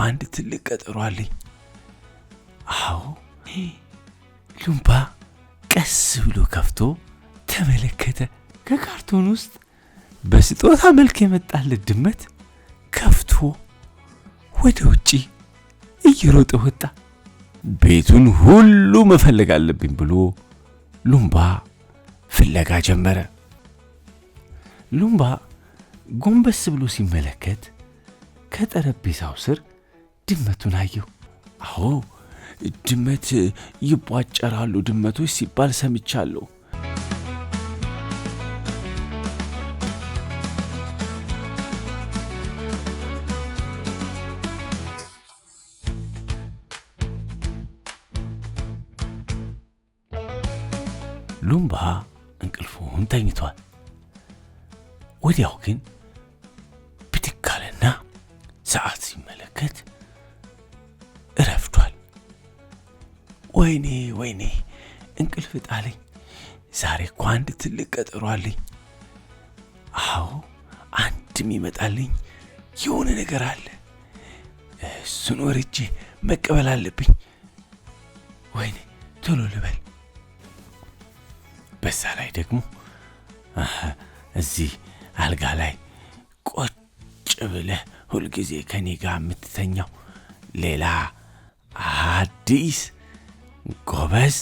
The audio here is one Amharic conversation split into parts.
አንድ ትልቅ ቀጠሮ አለኝ። አዎ። ሉምባ ቀስ ብሎ ከፍቶ ተመለከተ። ከካርቶን ውስጥ በስጦታ መልክ የመጣለት ድመት ከፍቶ ወደ ውጪ እየሮጠ ወጣ። ቤቱን ሁሉ መፈለግ አለብኝ ብሎ ሉምባ ፍለጋ ጀመረ። ሉምባ ጎንበስ ብሎ ሲመለከት ከጠረጴዛው ስር ድመቱን አየው። አዎ፣ ድመት ይቧጨራሉ ድመቶች ሲባል ሰምቻለሁ። ሉምባ እንቅልፉን ተኝቷል። ወዲያው ግን ብድግ አለና ሰዓት ሲመለከት ረፍዷል። ወይኔ ወይኔ እንቅልፍ ጣለኝ። ዛሬ እኮ አንድ ትልቅ ቀጠሮ አለኝ። አዎ፣ አንድም ይመጣልኝ የሆነ ነገር አለ። እሱን ወርጄ መቀበል አለብኝ። ወይኔ ቶሎ ልበል። በዛ ላይ ደግሞ እዚህ አልጋ ላይ ቁጭ ብለህ ሁልጊዜ ከኔ ጋር የምትተኛው ሌላ አዲስ ጎበዝ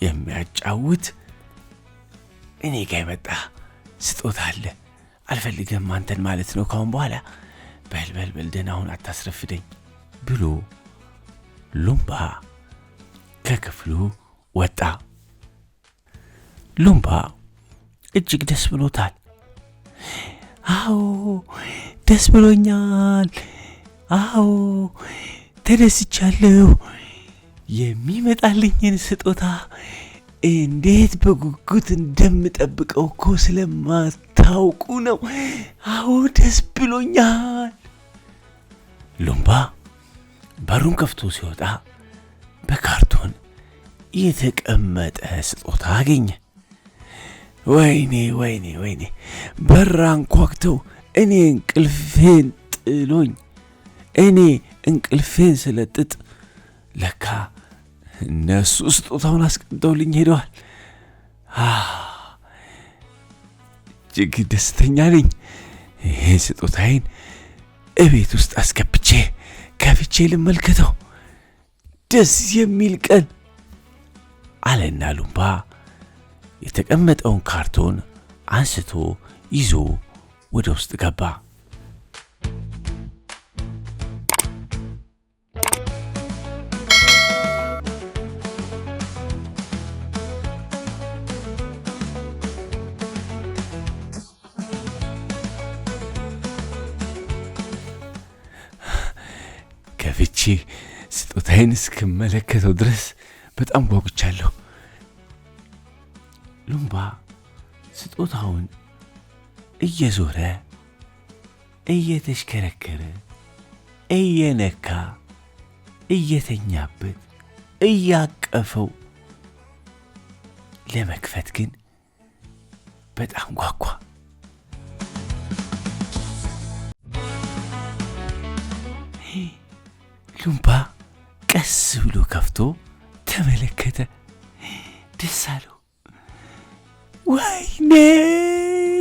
የሚያጫውት እኔ ጋር የመጣ ስጦታ አለ። አልፈልግም አንተን ማለት ነው ካሁን በኋላ። በል ደህና ሁን፣ አታስረፍደኝ ብሎ ሉምባ ከክፍሉ ወጣ። ሉምባ እጅግ ደስ ብሎታል። አዎ ደስ ብሎኛል። አዎ ተደስቻለሁ። የሚመጣልኝን ስጦታ እንዴት በጉጉት እንደምጠብቀው እኮ ስለማታውቁ ነው። አዎ ደስ ብሎኛል። ሉምባ በሩን ከፍቶ ሲወጣ በካርቶን የተቀመጠ ስጦታ አገኘ። ወይኔ ወይኔ ወይኔ! በር አንኳኩተው እኔ እንቅልፌን ጥሎኝ እኔ እንቅልፌን ስለጥጥ ለካ እነሱ ስጦታውን አስቀምጠውልኝ ሄደዋል። እጅግ ደስተኛ ነኝ። ይሄ ስጦታዬን እቤት ውስጥ አስገብቼ ከፍቼ ልመልከተው። ደስ የሚል ቀን አለና ሉምባ የተቀመጠውን ካርቶን አንስቶ ይዞ ወደ ውስጥ ገባ። ከፍቼ ስጦታዬን እስክመለከተው ድረስ በጣም ጓጉቻለሁ። ሉምባ ስጦታውን እየዞረ እየተሽከረከረ እየነካ እየተኛበት እያቀፈው ለመክፈት ግን በጣም ጓጓ። ሉምባ ቀስ ብሎ ከፍቶ ተመለከተ። ደስ አለው። ወይኔ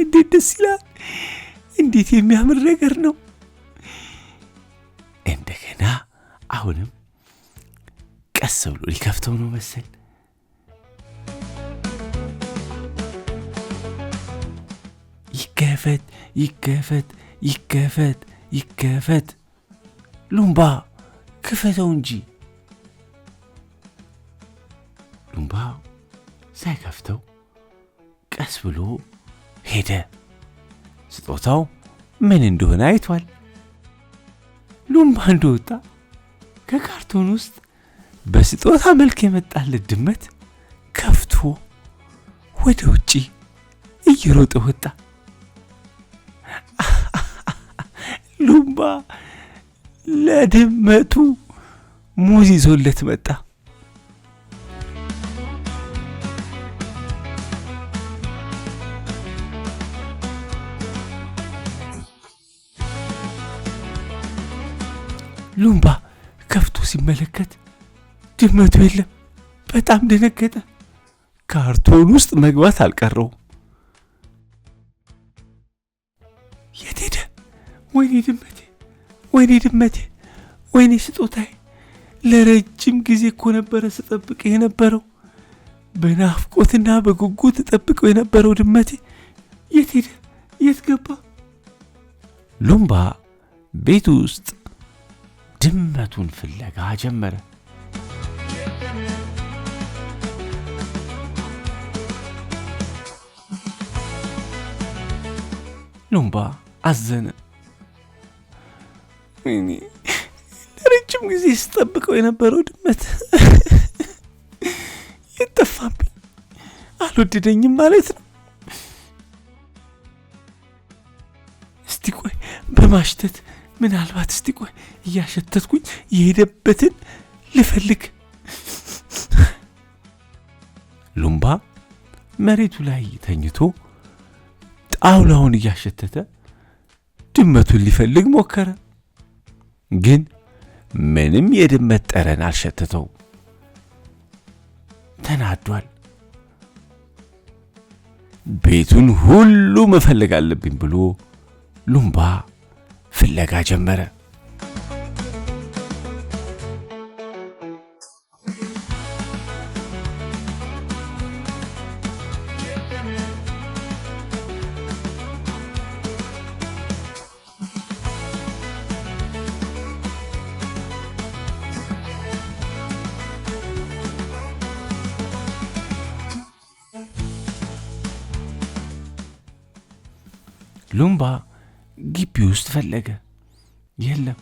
እንዴት ደስ ይላል! እንዴት የሚያምር ነገር ነው! እንደገና አሁንም ቀስ ብሎ ሊከፍተው ነው መሰል። ይከፈት ይከፈት ይከፈት ይከፈት! ሉምባ ክፈተው እንጂ! ሉምባ ሳይከፍተው ቀስ ብሎ ሄደ። ስጦታው ምን እንደሆነ አይቷል። ሉምባ እንደወጣ ከካርቶን ውስጥ በስጦታ መልክ የመጣለት ድመት ከፍቶ ወደ ውጪ እየሮጠ ወጣ። ሉምባ ለድመቱ ሙዝ ይዞለት መጣ። ሉምባ ከፍቶ ሲመለከት ድመቱ የለም። በጣም ደነገጠ። ካርቶን ውስጥ መግባት አልቀረው። የት ሄደ? ወይኔ ድመቴ፣ ወይኔ ድመቴ፣ ወይኔ ስጦታዬ! ለረጅም ጊዜ እኮ ነበረ ስጠብቅ የነበረው። በናፍቆትና በጉጉት ተጠብቀው የነበረው ድመቴ የት ሄደ? የት ገባ? ሉምባ ቤት ውስጥ ድመቱን ፍለጋ ጀመረ። ሉምባ አዘነ። ወይኔ ለረጅም ጊዜ ስጠብቀው የነበረው ድመት የጠፋብኝ፣ አልወደደኝም ማለት ነው። እስቲ ቆይ በማሽተት ምናልባት እስቲ ቆይ እያሸተትኩኝ የሄደበትን ልፈልግ። ሉምባ መሬቱ ላይ ተኝቶ ጣውላውን እያሸተተ ድመቱን ሊፈልግ ሞከረ። ግን ምንም የድመት ጠረን አልሸተተው። ተናዷል። ቤቱን ሁሉ መፈለግ አለብኝ ብሎ ሉምባ ፍለጋ ጀመረ። ሉምባ ግቢ ውስጥ ፈለገ፣ የለም።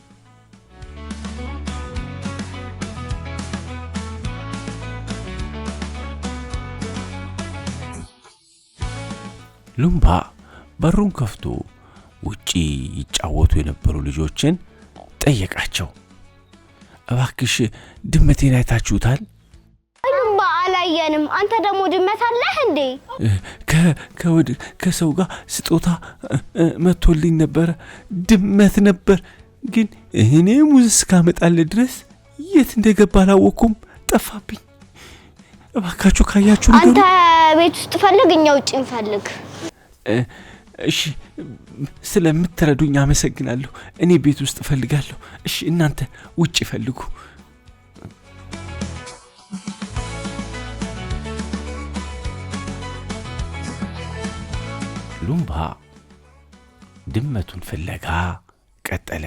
ሉምባ በሩን ከፍቶ ውጪ ይጫወቱ የነበሩ ልጆችን ጠየቃቸው። እባክሽ ድመቴን አይታችሁታል? አላየንም። አንተ ደግሞ ድመት አለህ እንዴ? ከሰው ጋር ስጦታ መጥቶልኝ ነበረ። ድመት ነበር፣ ግን እኔ ሙዝ እስካመጣልህ ድረስ የት እንደገባ አላወኩም። ጠፋብኝ። እባካችሁ ካያችሁ ነገር አንተ ቤት ውስጥ ፈልግ፣ እኛ ውጪ እንፈልግ። እሺ፣ ስለምትረዱኝ አመሰግናለሁ። እኔ ቤት ውስጥ እፈልጋለሁ። እሺ፣ እናንተ ውጪ ፈልጉ። ሉምባ ድመቱን ፍለጋ ቀጠለ።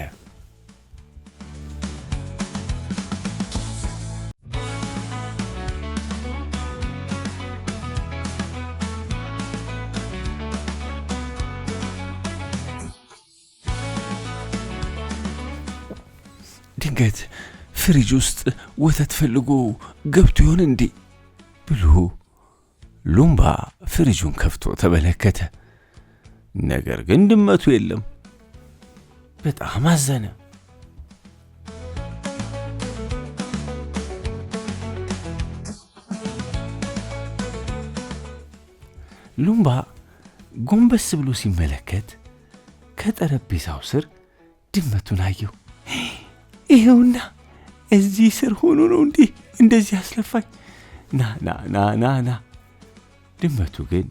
ድንገት ፍሪጅ ውስጥ ወተት ፈልጎ ገብቶ ይሆን እንዴ ብሎ ሉምባ ፍሪጁን ከፍቶ ተመለከተ። ነገር ግን ድመቱ የለም። በጣም አዘነ። ሉምባ ጎንበስ ብሎ ሲመለከት ከጠረጴዛው ስር ድመቱን አየው። ይሄውና እዚህ ስር ሆኖ ነው እንዴ እንደዚህ አስለፋኝ። ና ና ና ና ና። ድመቱ ግን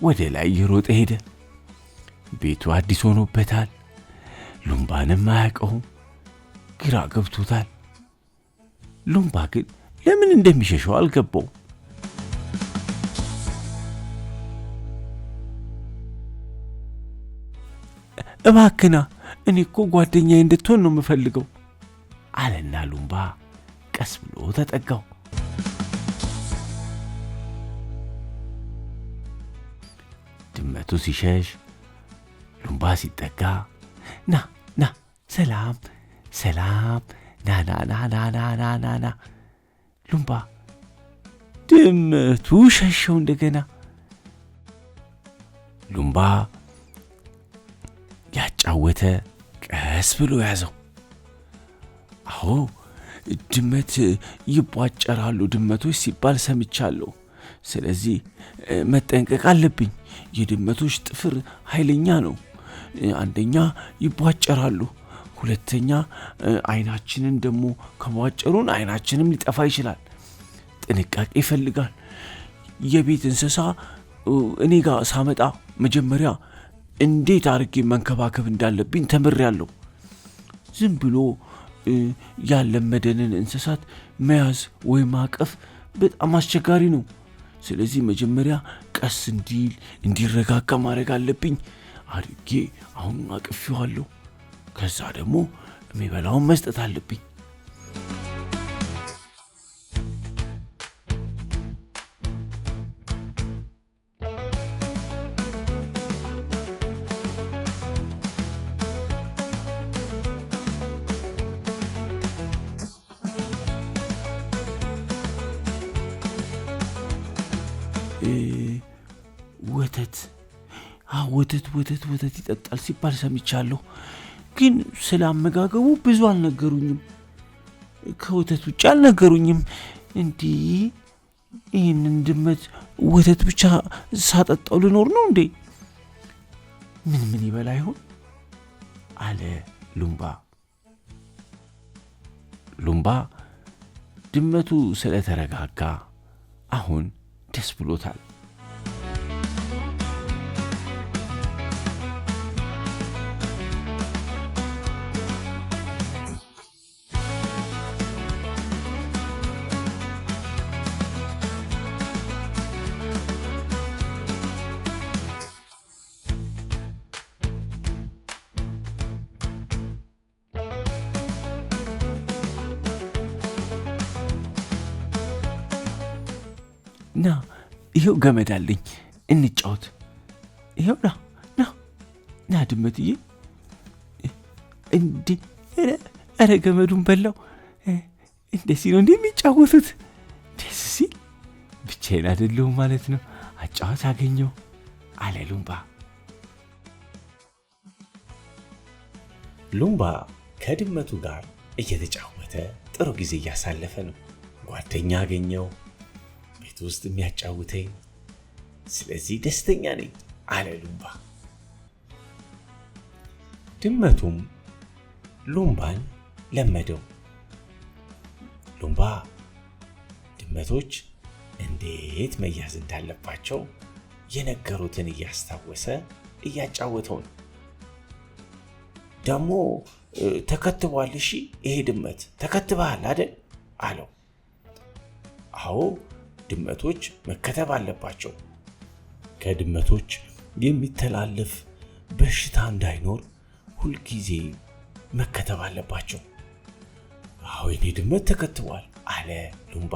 ወደ ላይ እየሮጠ ሄደ። ቤቱ አዲስ ሆኖበታል። ሉምባንም አያውቀውም። ግራ ገብቶታል። ሉምባ ግን ለምን እንደሚሸሸው አልገባው። እባክና እኔ እኮ ጓደኛዬ እንድትሆን ነው የምፈልገው አለና ሉምባ ቀስ ብሎ ተጠጋው። ድመቱ ሲሸሽ ሉምባ ሲጠጋ ና ና ሰላም ሰላም ና ና ና ና ና ና ና ና። ሉምባ ድመቱ ሸሸው እንደገና። ሉምባ ያጫወተ ቀስ ብሎ ያዘው። አዎ ድመት ይቧጨራሉ ድመቶች ሲባል ሰምቻለሁ። ስለዚህ መጠንቀቅ አለብኝ። የድመቶች ጥፍር ኃይለኛ ነው። አንደኛ ይቧጨራሉ፣ ሁለተኛ አይናችንን ደግሞ ከሟጨሩን አይናችንም ሊጠፋ ይችላል። ጥንቃቄ ይፈልጋል። የቤት እንስሳ እኔ ጋር ሳመጣ መጀመሪያ እንዴት አድርጌ መንከባከብ እንዳለብኝ ተምሬያለሁ። ዝም ብሎ ያለመደንን እንስሳት መያዝ ወይ ማቀፍ በጣም አስቸጋሪ ነው። ስለዚህ መጀመሪያ ቀስ እንዲረጋጋ ማድረግ አለብኝ። አድርጌ አሁን አቅፌዋለሁ። ከዛ ደግሞ የሚበላውን መስጠት አለብኝ። ወተት ይጠጣል ሲባል ሰምቻለሁ፣ ግን ስለ አመጋገቡ ብዙ አልነገሩኝም። ከወተት ውጭ አልነገሩኝም። እንዲህ ይህንን ድመት ወተት ብቻ ሳጠጣው ልኖር ነው እንዴ? ምን ይበላ ይሆን አለ ሉምባ። ሉምባ ድመቱ ስለተረጋጋ አሁን ደስ ብሎታል። ና ይሄው ገመድ አለኝ እንጫወት። ይሄው ና ድመትዬ። እንዴ ኧረ ገመዱን በላው። እንደዚህ ነው የሚጫወቱት? ደስ ሲል። ብቻዬን አይደለሁም ማለት ነው። አጫወት አገኘው አለ ሉምባ። ሉምባ ከድመቱ ጋር እየተጫወተ ጥሩ ጊዜ እያሳለፈ ነው። ጓደኛ አገኘው ቤት ውስጥ የሚያጫውተኝ። ስለዚህ ደስተኛ ነኝ አለ ሉምባ። ድመቱም ሉምባን ለመደው። ሉምባ ድመቶች እንዴት መያዝ እንዳለባቸው የነገሩትን እያስታወሰ እያጫወተው ነው። ደግሞ ተከትቧል። እሺ ይሄ ድመት ተከትበሃል አይደል አለው። አዎ ድመቶች መከተብ አለባቸው። ከድመቶች የሚተላለፍ በሽታ እንዳይኖር ሁልጊዜ መከተብ አለባቸው። አዎ የኔ ድመት ተከትቧል አለ ሉምባ።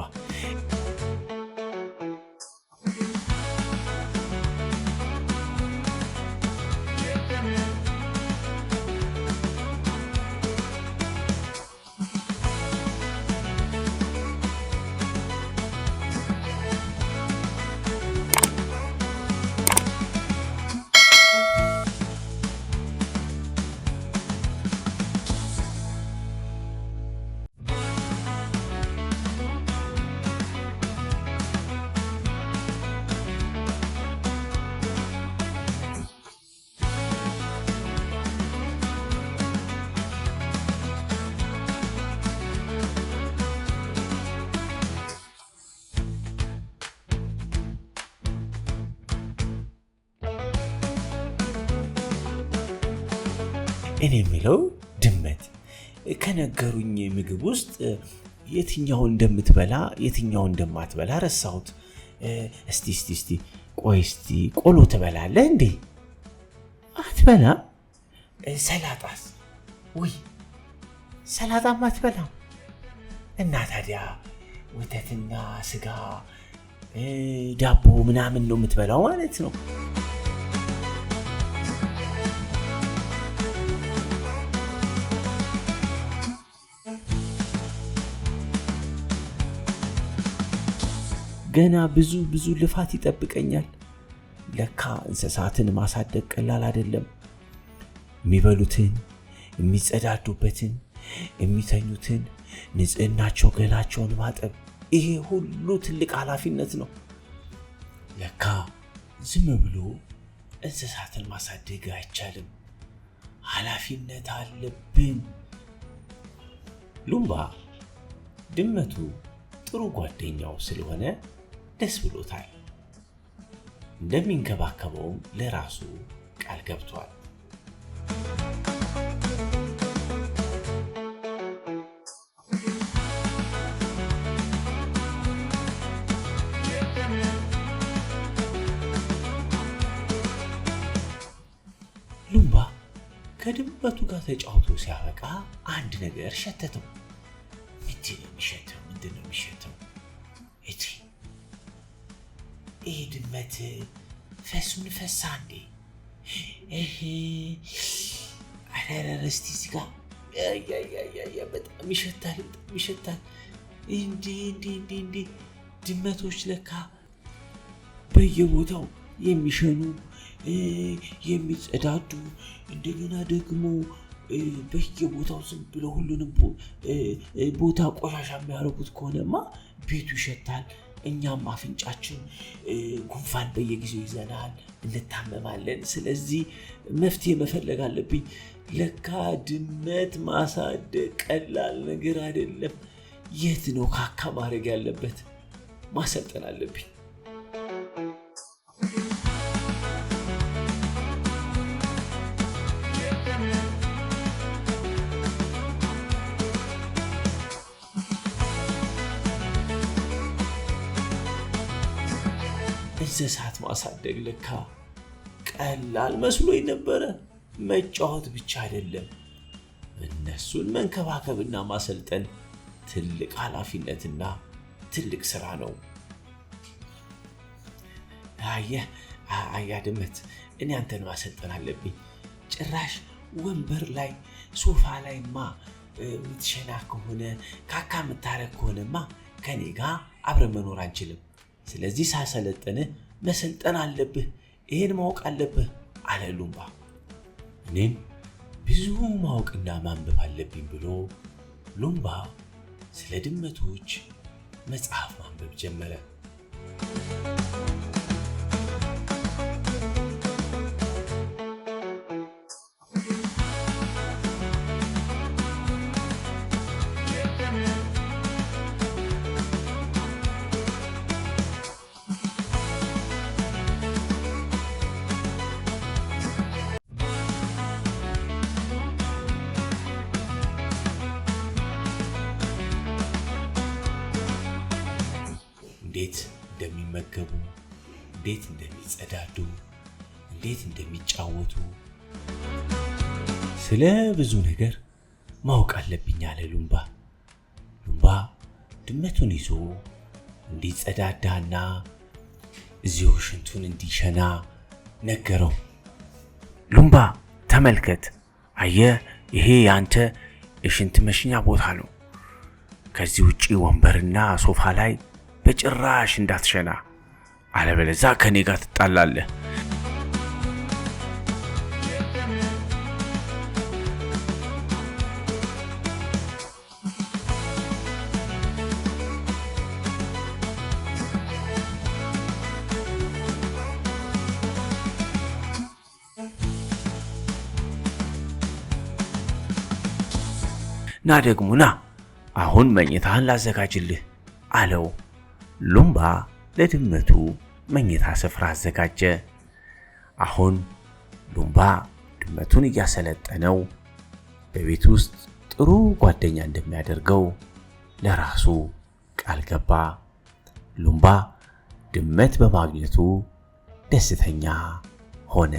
እኔ የምለው ድመት ከነገሩኝ ምግብ ውስጥ የትኛውን እንደምትበላ የትኛውን እንደማትበላ ረሳሁት። እስቲ ቆይ እስቲ ቆሎ ትበላለህ እንዴ? አትበላ? ሰላጣስ? ወይ ሰላጣም አትበላም? እና ታዲያ ወተትና ስጋ ዳቦ ምናምን ነው የምትበላው ማለት ነው። ገና ብዙ ልፋት ይጠብቀኛል። ለካ እንስሳትን ማሳደግ ቀላል አይደለም። የሚበሉትን፣ የሚጸዳዱበትን፣ የሚተኙትን፣ ንጽህናቸው ገላቸውን ማጠብ፣ ይሄ ሁሉ ትልቅ ኃላፊነት ነው። ለካ ዝም ብሎ እንስሳትን ማሳደግ አይቻልም። ኃላፊነት አለብን። ሉምባ ድመቱ ጥሩ ጓደኛው ስለሆነ ደስ ብሎታል። እንደሚንከባከበውም ለራሱ ቃል ገብቷል። ሉምባ ከድመቱ ጋር ተጫውቶ ሲያበቃ አንድ ነገር ሸተተው። ምንድን ነው የሚሸተው? ይህ ድመት ፈሱን ፈሳ እንዴ? እስቲ እዚህ ጋር በጣም ይሸታል። እንዴ ድመቶች ለካ በየቦታው የሚሸኑ የሚጸዳዱ እንደገና ደግሞ በየቦታው ዝም ብለው ሁሉንም ቦታ ቆሻሻ የሚያደርጉት ከሆነማ ቤቱ ይሸታል። እኛም አፍንጫችን ጉንፋን በየጊዜው ይዘናል፣ እንታመማለን። ስለዚህ መፍትሄ መፈለግ አለብኝ። ለካ ድመት ማሳደግ ቀላል ነገር አይደለም። የት ነው ካካ ማድረግ ያለበት? ማሰልጠን አለብኝ። እንስሳት ማሳደግ ለካ ቀላል መስሎኝ ነበረ። መጫወት ብቻ አይደለም፣ እነሱን መንከባከብና ማሰልጠን ትልቅ ኃላፊነትና ትልቅ ስራ ነው። አያ ድመት፣ እኔ አንተን ማሰልጠን አለብኝ። ጭራሽ ወንበር ላይ ሶፋ ላይማ የምትሸና ከሆነ ካካ የምታረግ ከሆነማ ከኔ ጋር አብረን መኖር አንችልም። ስለዚህ ሳሰለጥንህ መሰልጠን አለብህ፣ ይሄን ማወቅ አለብህ አለ ሉምባ። እኔም ብዙ ማወቅና ማንበብ አለብኝ ብሎ ሉምባ ስለ ድመቶች መጽሐፍ ማንበብ ጀመረ። እንዴት እንደሚመገቡ፣ እንዴት እንደሚጸዳዱ፣ እንዴት እንደሚጫወቱ ስለ ብዙ ነገር ማወቅ አለብኝ አለ ሉምባ። ሉምባ ድመቱን ይዞ እንዲጸዳዳና እዚሁ ሽንቱን እንዲሸና ነገረው። ሉምባ ተመልከት፣ አየህ፣ ይሄ ያንተ የሽንት መሽኛ ቦታ ነው። ከዚህ ውጪ ወንበርና ሶፋ ላይ በጭራሽ እንዳትሸና፣ አለበለዚያ ከኔ ጋር ትጣላለህ። ና ደግሞ ና፣ አሁን መኝታህን ላዘጋጅልህ አለው። ሉምባ ለድመቱ መኝታ ስፍራ አዘጋጀ። አሁን ሉምባ ድመቱን እያሰለጠነው በቤት ውስጥ ጥሩ ጓደኛ እንደሚያደርገው ለራሱ ቃል ገባ። ሉምባ ድመት በማግኘቱ ደስተኛ ሆነ።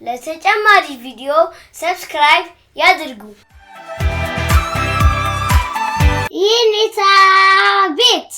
ለተጨማሪ ቪዲዮ ሰብስክራይብ ያድርጉ። ይኔታ ቤት